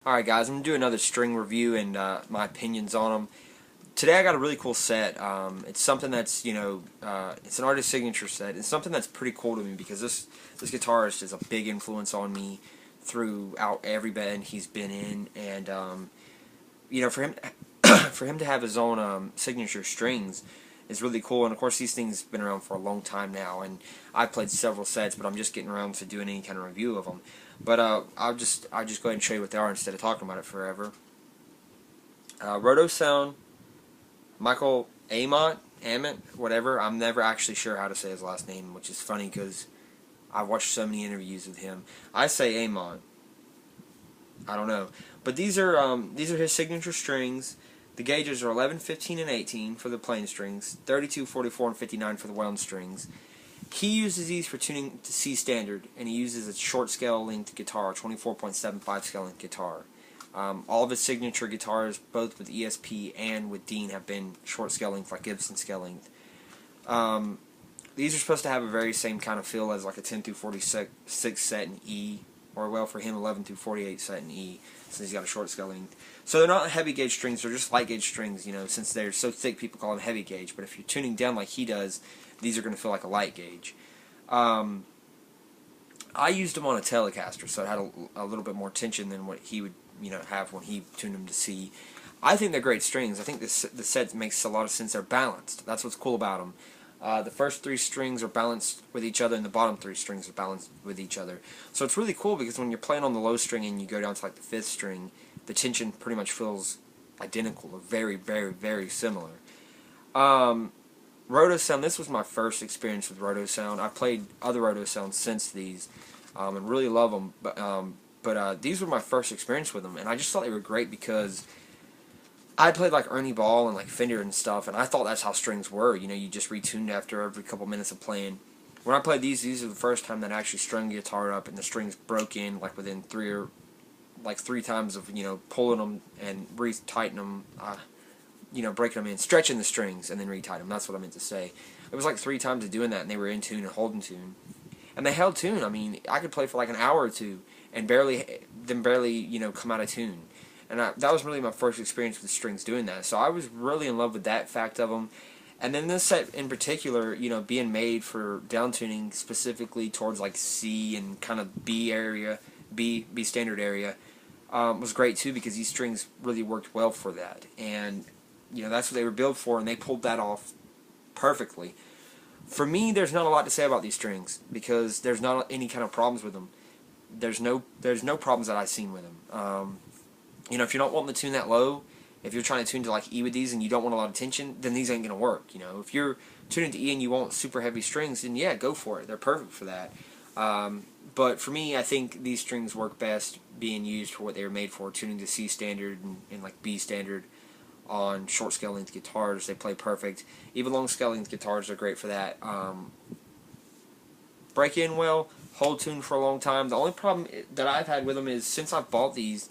Alright guys, I'm going to do another string review and my opinions on them. Today I got a really cool set. It's something that's, it's an artist signature set. It's something that's pretty cool to me because this guitarist is a big influence on me throughout every band he's been in. And, for him for him to have his own signature strings is really cool. And of course these things have been around for a long time now, and I've played several sets, but I'm just getting around to doing any kind of review of them. But I'll just go ahead and show you what they are instead of talking about it forever. Roto Sound Michael Amott, whatever. I'm never actually sure how to say his last name, which is funny because I've watched so many interviews with him. I say Amott. I don't know, but these are his signature strings. The gauges are 11, 15, and 18 for the plain strings, 32, 44, and 59 for the wound strings. He uses these for tuning to C standard, and he uses a short scale length guitar, 24.75 scale length guitar. All of his signature guitars, both with ESP and with Dean, have been short scale length, like Gibson scale length. These are supposed to have a very same kind of feel as like a 10 through 46 set in E, or well for him 11 through 48 set in E, since he's got a short scale length. So they're not heavy gauge strings, they're just light gauge strings, since they're so thick people call them heavy gauge, but if you're tuning down like he does, these are going to feel like a light gauge. I used them on a Telecaster, so it had a little bit more tension than what he would have when he tuned them to C. I think they're great strings. I think the set makes a lot of sense. They're balanced. That's what's cool about them. The first three strings are balanced with each other, and the bottom three strings are balanced with each other. So it's really cool because when you're playing on the low string and you go down to like the fifth string, the tension pretty much feels identical or very, very, very similar. Roto Sound, this was my first experience with Roto Sound. I've played other Roto Sounds since these and really love them, but these were my first experience with them, and I just thought they were great because I played like Ernie Ball and like Fender and stuff, and I thought that's how strings were. You just retuned after every couple minutes of playing. When I played these are the first time that I actually strung the guitar up and the strings broke in like within three times of pulling them and retightening them, breaking them in, stretching the strings and then retighten them. That's what I meant to say. It was like 3 times of doing that, and they were in tune and holding tune, and they held tune. I mean, I could play for like an hour or two and barely come out of tune. And that was really my first experience with the strings doing that. So I was really in love with that fact of them. And then this set in particular, being made for down tuning specifically towards like C and kind of B area, B standard area, was great too because these strings really worked well for that. And that's what they were built for, and they pulled that off perfectly. For me, there's not a lot to say about these strings because there's not any kind of problems with them. There's no problems that I've seen with them. If you're not wanting to tune that low, if you're trying to tune to like E with these and you don't want a lot of tension, then these ain't gonna work. If you're tuning to E and you want super heavy strings, then yeah, go for it. They're perfect for that. But for me, I think these strings work best being used for what they were made for, tuning to C standard and like B standard on short scale length guitars. They play perfect. Even long scale length guitars are great for that. Break in well, hold tune for a long time. The only problem that I've had with them is since I've bought these,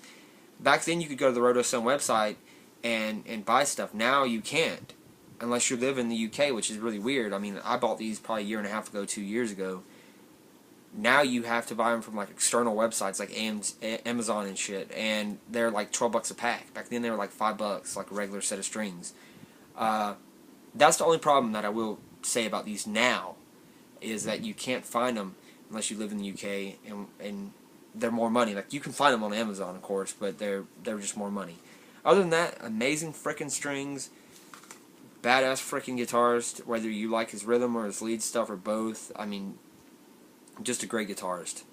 back then you could go to the Roto Sound website and buy stuff. Now you can't, unless you live in the UK, which is really weird. I mean, I bought these probably a year and a half ago, 2 years ago. Now you have to buy them from like external websites like Amazon and shit, and they're like $12 a pack. Back then they were like $5, like a regular set of strings. That's the only problem that I will say about these now, is that you can't find them unless you live in the UK, and they're more money. Like, you can find them on Amazon, of course, but they're just more money. Other than that, amazing frickin' strings, badass frickin' guitarist, whether you like his rhythm or his lead stuff or both. I mean, just a great guitarist.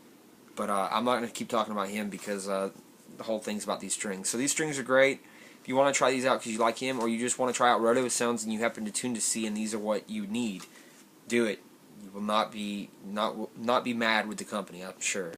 But I'm not going to keep talking about him because the whole thing's about these strings. So these strings are great. If you want to try these out because you like him, or you just want to try out Roto Sounds and you happen to tune to C and these are what you need, do it. You will not be mad with the company, I'm sure.